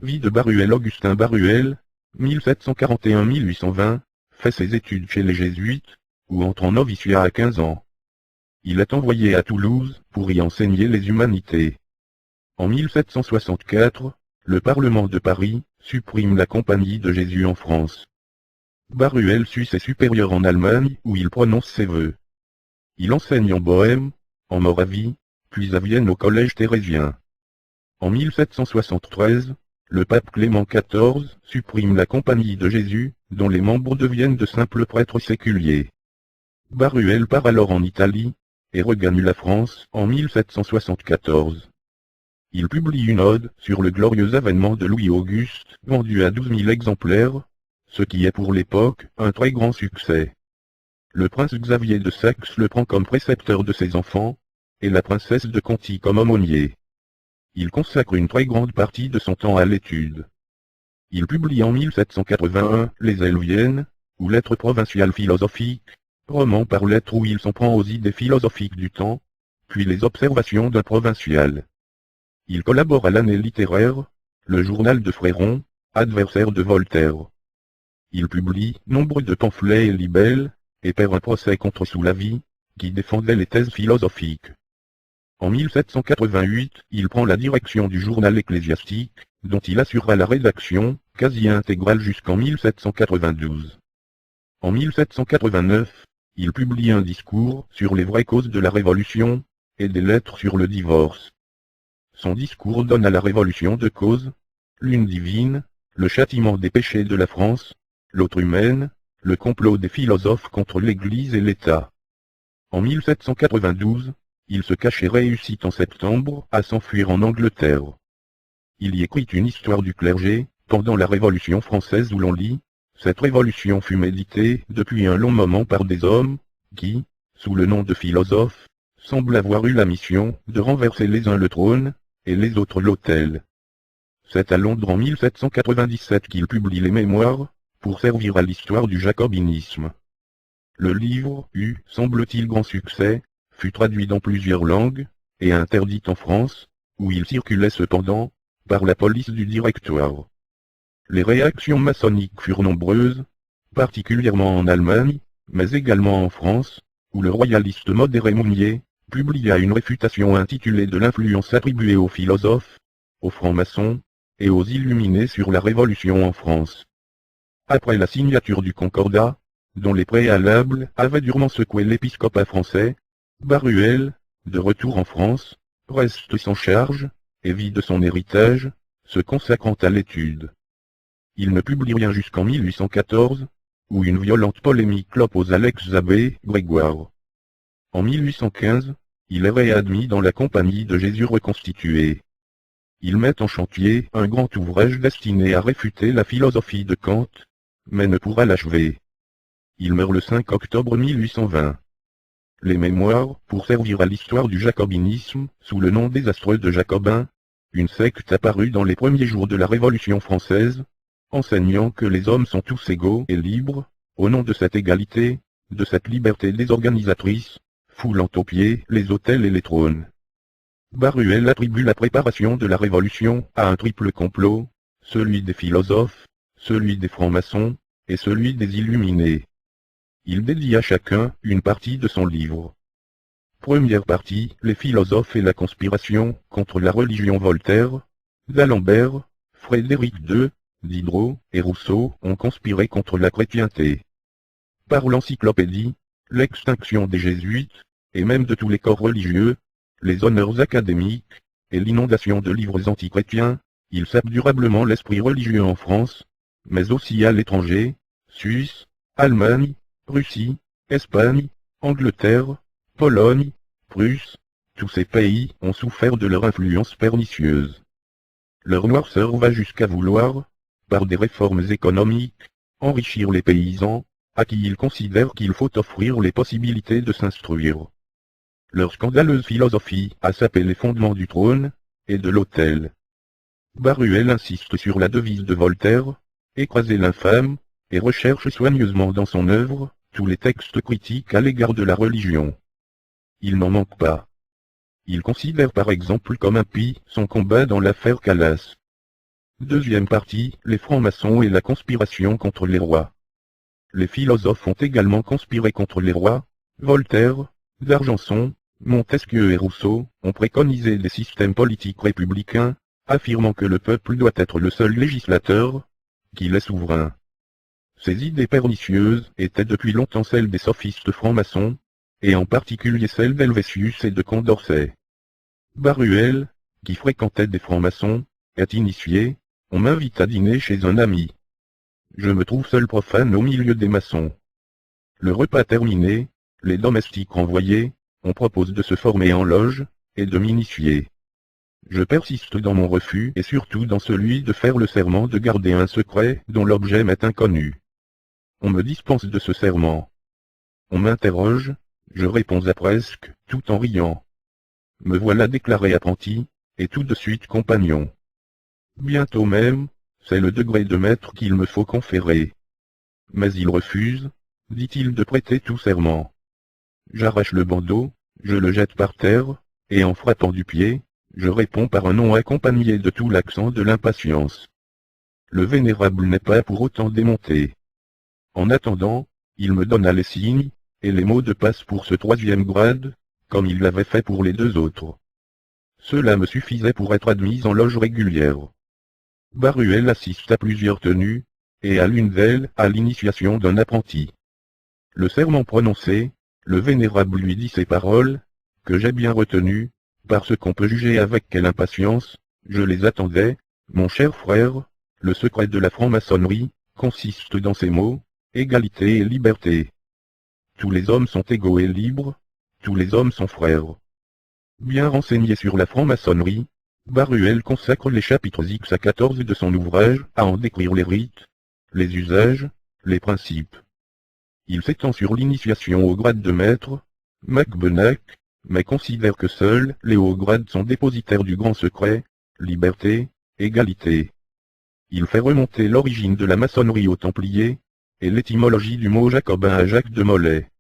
Vie de Baruel. Augustin Baruel, 1741-1820, fait ses études chez les Jésuites, où entre en noviciat à 15 ans. Il est envoyé à Toulouse pour y enseigner les humanités. En 1764, le Parlement de Paris supprime la Compagnie de Jésus en France. Baruel suit ses supérieurs en Allemagne où il prononce ses vœux. Il enseigne en Bohême, en Moravie, puis à Vienne au collège thérésien. En 1773, le pape Clément XIV supprime la Compagnie de Jésus, dont les membres deviennent de simples prêtres séculiers. Baruel part alors en Italie, et regagne la France en 1774. Il publie une ode sur le glorieux avènement de Louis-Auguste, vendue à 12 000 exemplaires, ce qui est pour l'époque un très grand succès. Le prince Xavier de Saxe le prend comme précepteur de ses enfants, et la princesse de Conti comme aumônier. Il consacre une très grande partie de son temps à l'étude. Il publie en 1781 Les Elviennes, ou Lettres provinciales philosophiques, roman par lettres où il s'en prend aux idées philosophiques du temps, puis les observations d'un provincial. Il collabore à l'Année littéraire, le journal de Fréron, adversaire de Voltaire. Il publie nombre de pamphlets et libelles, et perd un procès contre Soulavie, qui défendait les thèses philosophiques. En 1788, il prend la direction du journal ecclésiastique, dont il assurera la rédaction, quasi intégrale jusqu'en 1792. En 1789, il publie un discours sur les vraies causes de la Révolution, et des lettres sur le divorce. Son discours donne à la Révolution deux causes, l'une divine, le châtiment des péchés de la France, l'autre humaine, le complot des philosophes contre l'Église et l'État. En 1792, il se cache et réussit en septembre à s'enfuir en Angleterre. Il y écrit une histoire du clergé, pendant la Révolution française où l'on lit, cette révolution fut méditée depuis un long moment par des hommes, qui, sous le nom de philosophes, semblent avoir eu la mission de renverser les uns le trône, et les autres l'autel. C'est à Londres en 1797 qu'il publie les Mémoires, pour servir à l'histoire du jacobinisme. Le livre eut, semble-t-il, grand succès, fut traduit dans plusieurs langues, et interdit en France, où il circulait cependant, par la police du Directoire. Les réactions maçonniques furent nombreuses, particulièrement en Allemagne, mais également en France, où le royaliste modéré Mounier publia une réfutation intitulée de l'influence attribuée aux philosophes, aux francs-maçons, et aux illuminés sur la Révolution en France. Après la signature du Concordat, dont les préalables avaient durement secoué l'épiscopat français, Baruel, de retour en France, reste sans charge, et vit de son héritage, se consacrant à l'étude. Il ne publie rien jusqu'en 1814, où une violente polémique l'oppose à l'ex-abbé Grégoire. En 1815, il est réadmis dans la Compagnie de Jésus reconstituée. Il met en chantier un grand ouvrage destiné à réfuter la philosophie de Kant, mais ne pourra l'achever. Il meurt le 5 octobre 1820. Les Mémoires, pour servir à l'histoire du jacobinisme, sous le nom désastreux de Jacobins, une secte apparue dans les premiers jours de la Révolution française, enseignant que les hommes sont tous égaux et libres, au nom de cette égalité, de cette liberté désorganisatrice, foulant aux pieds les autels et les trônes. Baruel attribue la préparation de la Révolution à un triple complot, celui des philosophes, celui des francs-maçons, et celui des illuminés. Il dédie à chacun une partie de son livre. Première partie, les philosophes et la conspiration contre la religion. Voltaire, d'Alembert, Frédéric II, Diderot et Rousseau ont conspiré contre la chrétienté. Par l'encyclopédie, l'extinction des jésuites, et même de tous les corps religieux, les honneurs académiques, et l'inondation de livres antichrétiens, il sape durablement l'esprit religieux en France, mais aussi à l'étranger, Suisse, Allemagne, Russie, Espagne, Angleterre, Pologne, Prusse, tous ces pays ont souffert de leur influence pernicieuse. Leur noirceur va jusqu'à vouloir, par des réformes économiques, enrichir les paysans, à qui ils considèrent qu'il faut offrir les possibilités de s'instruire. Leur scandaleuse philosophie a sapé les fondements du trône, et de l'autel. Baruel insiste sur la devise de Voltaire, écraser l'infâme, et recherche soigneusement dans son œuvre, tous les textes critiques à l'égard de la religion. Il n'en manque pas. Il considère par exemple comme impie son combat dans l'affaire Calas. Deuxième partie, les francs-maçons et la conspiration contre les rois. Les philosophes ont également conspiré contre les rois. Voltaire, D'Argenson, Montesquieu et Rousseau ont préconisé des systèmes politiques républicains, affirmant que le peuple doit être le seul législateur, qu'il est souverain. Ces idées pernicieuses étaient depuis longtemps celles des sophistes francs-maçons, et en particulier celles d'Helvétius et de Condorcet. Baruel, qui fréquentait des francs-maçons, est initié. On m'invite à dîner chez un ami. Je me trouve seul profane au milieu des maçons. Le repas terminé, les domestiques renvoyés, on propose de se former en loge, et de m'initier. Je persiste dans mon refus et surtout dans celui de faire le serment de garder un secret dont l'objet m'est inconnu. On me dispense de ce serment. On m'interroge, je réponds à presque, tout en riant. Me voilà déclaré apprenti, et tout de suite compagnon. Bientôt même, c'est le degré de maître qu'il me faut conférer. Mais il refuse, dit-il, de prêter tout serment. J'arrache le bandeau, je le jette par terre, et en frappant du pied, je réponds par un nom accompagné de tout l'accent de l'impatience. Le vénérable n'est pas pour autant démonté. En attendant, il me donna les signes, et les mots de passe pour ce troisième grade, comme il l'avait fait pour les deux autres. Cela me suffisait pour être admis en loge régulière. Baruel assiste à plusieurs tenues, et à l'une d'elles, à l'initiation d'un apprenti. Le serment prononcé, le vénérable lui dit ces paroles, que j'ai bien retenues, parce qu'on peut juger avec quelle impatience, je les attendais, mon cher frère, le secret de la franc-maçonnerie, consiste dans ces mots, égalité et liberté. Tous les hommes sont égaux et libres, tous les hommes sont frères. Bien renseigné sur la franc-maçonnerie, Baruel consacre les chapitres X à 14 de son ouvrage à en décrire les rites, les usages, les principes. Il s'étend sur l'initiation au grade de maître, Macbenac, mais considère que seuls les hauts grades sont dépositaires du grand secret, liberté, égalité. Il fait remonter l'origine de la maçonnerie aux Templiers, et l'étymologie du mot jacobin à Jacques de Molay.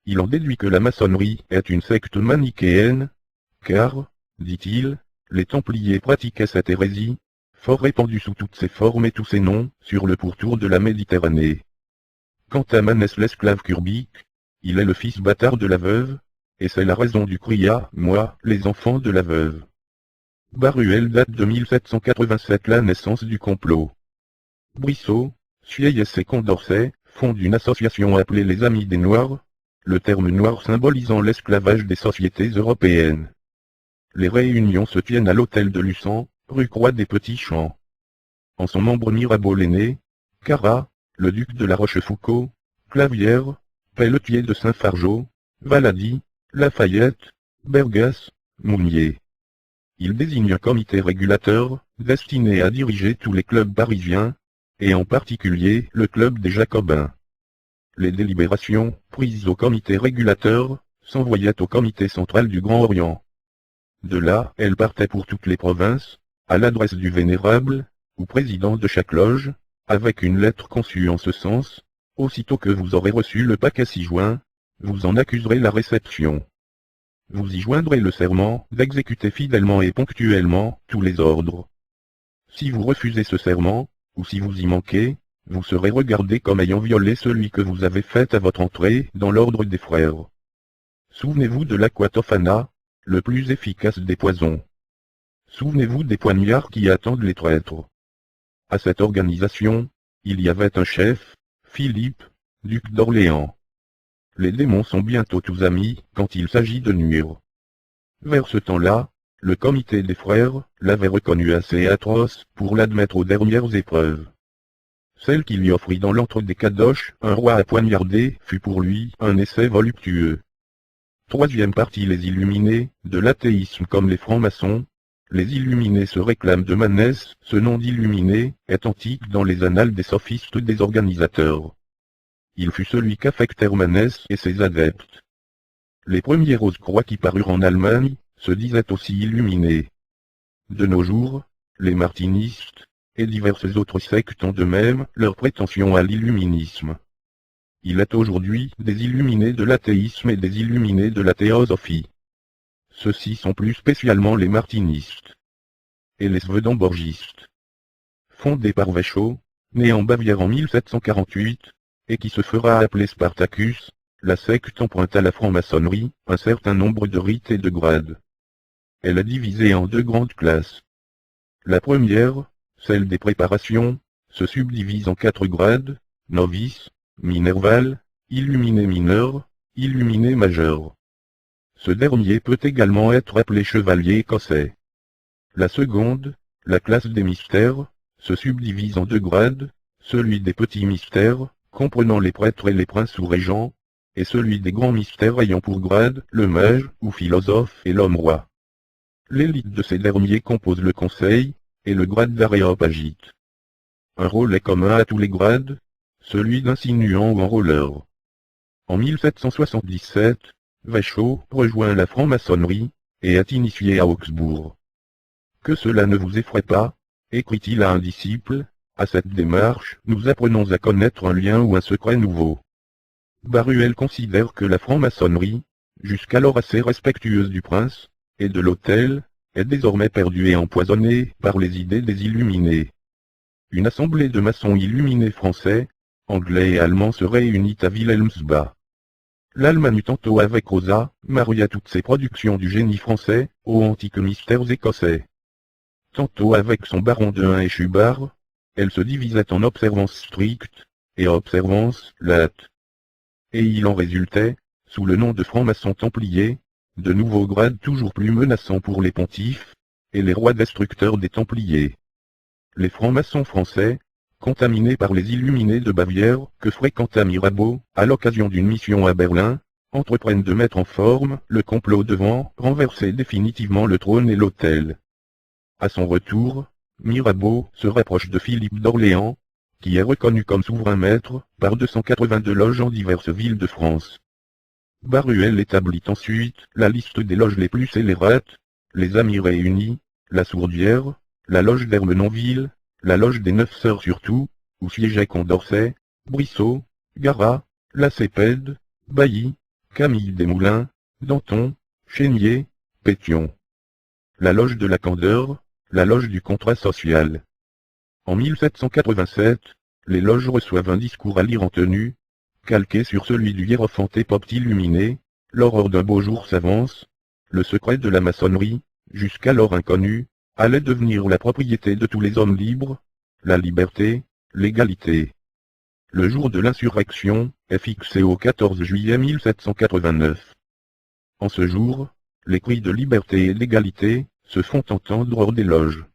Il en déduit que la maçonnerie est une secte manichéenne, car, dit-il, les Templiers pratiquaient cette hérésie, fort répandue sous toutes ses formes et tous ses noms, sur le pourtour de la Méditerranée. Quant à Manès l'esclave Curbique, il est le fils bâtard de la veuve, et c'est la raison du cria, moi, les enfants de la veuve. Baruel date de 1787 la naissance du complot. Brissot, Sieyès et Condorcet fondent une association appelée les Amis des Noirs, le terme noir symbolisant l'esclavage des sociétés européennes. Les réunions se tiennent à l'hôtel de Luçon, rue Croix des Petits Champs. En son membre Mirabeau l'aîné, Carat, le duc de la Rochefoucauld, Clavière, Pelletier de Saint-Fargeau, Valady, Lafayette, Bergas, Mounier. Il désigne un comité régulateur, destiné à diriger tous les clubs parisiens, et en particulier le club des Jacobins. Les délibérations, prises au comité régulateur, s'envoyaient au comité central du Grand Orient. De là, elles partaient pour toutes les provinces, à l'adresse du vénérable, ou président de chaque loge, avec une lettre conçue en ce sens. Aussitôt que vous aurez reçu le paquet ci-joint, vous en accuserez la réception. Vous y joindrez le serment d'exécuter fidèlement et ponctuellement tous les ordres. Si vous refusez ce serment, ou si vous y manquez, vous serez regardé comme ayant violé celui que vous avez fait à votre entrée dans l'ordre des frères. Souvenez-vous de l'Aqua Tofana, le plus efficace des poisons. Souvenez-vous des poignards qui attendent les traîtres. À cette organisation, il y avait un chef, Philippe, duc d'Orléans. Les démons sont bientôt tous amis quand il s'agit de nuire. Vers ce temps-là, le comité des frères l'avait reconnu assez atroce pour l'admettre aux dernières épreuves. Celle qui lui offrit dans l'antre des Kadosh un roi à poignarder fut pour lui un essai voluptueux. Troisième partie, les illuminés, de l'athéisme comme les francs-maçons. Les illuminés se réclament de Manès, ce nom d'illuminé est antique dans les annales des sophistes des organisateurs. Il fut celui qu'affectèrent Manès et ses adeptes. Les premiers Rose-Croix qui parurent en Allemagne se disaient aussi illuminés. De nos jours, les martinistes et diverses autres sectes ont de même leur prétention à l'illuminisme. Il est aujourd'hui des illuminés de l'athéisme et des illuminés de la théosophie. Ceux-ci sont plus spécialement les martinistes et les swedenborgistes. fondée par Vachaud, né en Bavière en 1748, et qui se fera appeler Spartacus. La secte emprunte à la franc-maçonnerie un certain nombre de rites et de grades. Elle a divisé en deux grandes classes. La première, celle des préparations, se subdivise en 4 grades: novice, minerval, illuminé mineur, illuminé majeur. Ce dernier peut également être appelé chevalier écossais. La seconde, la classe des mystères, se subdivise en 2 grades, celui des petits mystères, comprenant les prêtres et les princes ou régents, et celui des grands mystères ayant pour grade le mage ou philosophe et l'homme-roi. L'élite de ces derniers compose le conseil, et le grade d'aréopagite. Un rôle est commun à tous les grades, celui d'insinuant ou enrôleur. En 1777, Vachaud rejoint la franc-maçonnerie, et est initié à Augsbourg. Que cela ne vous effraie pas, écrit-il à un disciple, à cette démarche, nous apprenons à connaître un lien ou un secret nouveau. Baruel considère que la franc-maçonnerie, jusqu'alors assez respectueuse du prince, et de l'autel, est désormais perdue et empoisonnée par les idées des illuminés. Une assemblée de maçons illuminés français, anglais et allemands se réunit à Wilhelmsbach. L'Allemagne eut tantôt avec Rosa, maria toutes ses productions du génie français, aux antiques mystères écossais. Tantôt avec son baron de Hain et Schubart, elle se divisait en observances strictes, et observances lates. Et il en résultait, sous le nom de francs-maçons templiers, de nouveaux grades toujours plus menaçants pour les pontifes, et les rois destructeurs des templiers. Les francs-maçons français, contaminés par les illuminés de Bavière que fréquenta Mirabeau, à l'occasion d'une mission à Berlin, entreprennent de mettre en forme le complot devant renverser définitivement le trône et l'autel. À son retour, Mirabeau se rapproche de Philippe d'Orléans, qui est reconnu comme souverain maître par 282 loges en diverses villes de France. Baruel établit ensuite la liste des loges les plus scélérates: les Amis réunis, la Sourdière, la loge d'Ermenonville, la loge des 9 Sœurs surtout, où siégeaient Condorcet, Brissot, Garat, Lacépède, Bailly, Camille Desmoulins, Danton, Chénier, Pétion. La loge de la Candeur, la loge du contrat social. En 1787, les loges reçoivent un discours à lire en tenue, calqué sur celui du hiérophante époque illuminé. L'aurore d'un beau jour s'avance, le secret de la maçonnerie, jusqu'alors inconnu, allait devenir la propriété de tous les hommes libres, la liberté, l'égalité. Le jour de l'insurrection est fixé au 14 juillet 1789. En ce jour, les cris de liberté et d'égalité se font entendre hors des loges.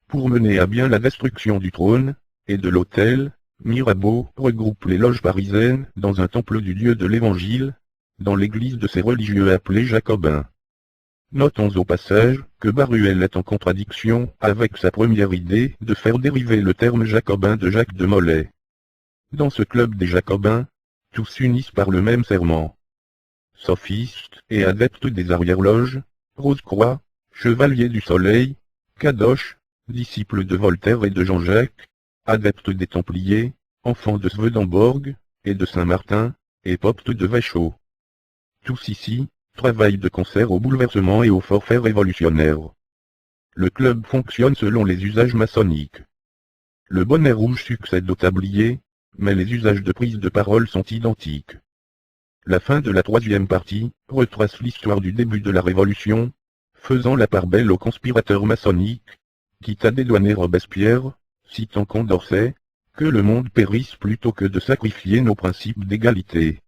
Pour mener à bien la destruction du trône et de l'autel, Mirabeau regroupe les loges parisiennes dans un temple du Dieu de l'Évangile, dans l'église de ces religieux appelés jacobins. Notons au passage que Baruel est en contradiction avec sa première idée de faire dériver le terme jacobin de Jacques de Molay. Dans ce club des jacobins, tous s'unissent par le même serment. Sophistes et adeptes des arrière-loges, Rose-Croix, chevaliers du Soleil, Cadoche, disciples de Voltaire et de Jean-Jacques, adeptes des Templiers, enfants de Swedenborg et de Saint-Martin, et popes de Vachaud. Tous ici travaillent de concert au bouleversement et au forfait révolutionnaire. Le club fonctionne selon les usages maçonniques. Le bonnet rouge succède au tablier, mais les usages de prise de parole sont identiques. La fin de la troisième partie retrace l'histoire du début de la Révolution, faisant la part belle aux conspirateurs maçonniques, quitte à dédouaner Robespierre, citant Condorcet, que le monde périsse plutôt que de sacrifier nos principes d'égalité.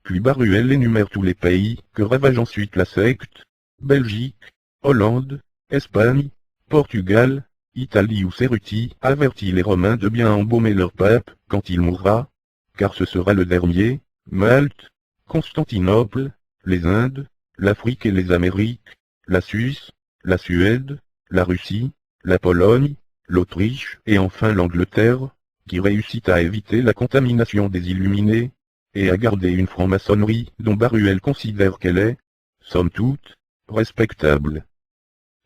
Puis Baruel énumère tous les pays que ravage ensuite la secte: Belgique, Hollande, Espagne, Portugal, Italie, où Cerruti avertit les Romains de bien embaumer leur pape quand il mourra, car ce sera le dernier, Malte, Constantinople, les Indes, l'Afrique et les Amériques, la Suisse, la Suède, la Russie, la Pologne, l'Autriche et enfin l'Angleterre, qui réussit à éviter la contamination des illuminés, et à garder une franc-maçonnerie dont Baruel considère qu'elle est, somme toute, respectable.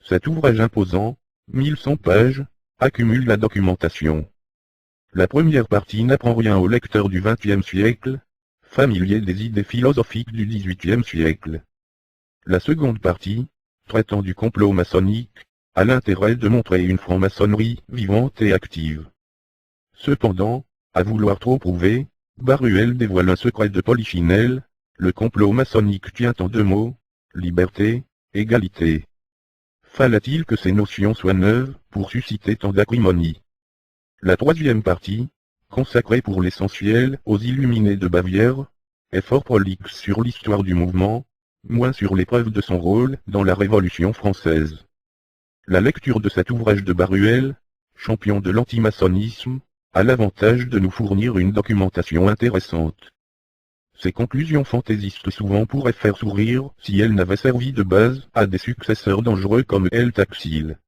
Cet ouvrage imposant, 1100 pages, accumule la documentation. La première partie n'apprend rien au lecteur du XXe siècle, familier des idées philosophiques du XVIIIe siècle. La seconde partie, traitant du complot maçonnique, a l'intérêt de montrer une franc-maçonnerie vivante et active. Cependant, à vouloir trop prouver, Baruel dévoile un secret de Polichinelle: le complot maçonnique tient en deux mots: liberté, égalité. Fallait-il que ces notions soient neuves pour susciter tant d'acrimonie? La troisième partie, consacrée pour l'essentiel aux Illuminés de Bavière, est fort prolixe sur l'histoire du mouvement, moins sur l'épreuve de son rôle dans la Révolution française. La lecture de cet ouvrage de Baruel, champion de l'antimaçonnisme, a l'avantage de nous fournir une documentation intéressante. Ces conclusions fantaisistes souvent pourraient faire sourire si elles n'avaient servi de base à des successeurs dangereux comme El Taxil.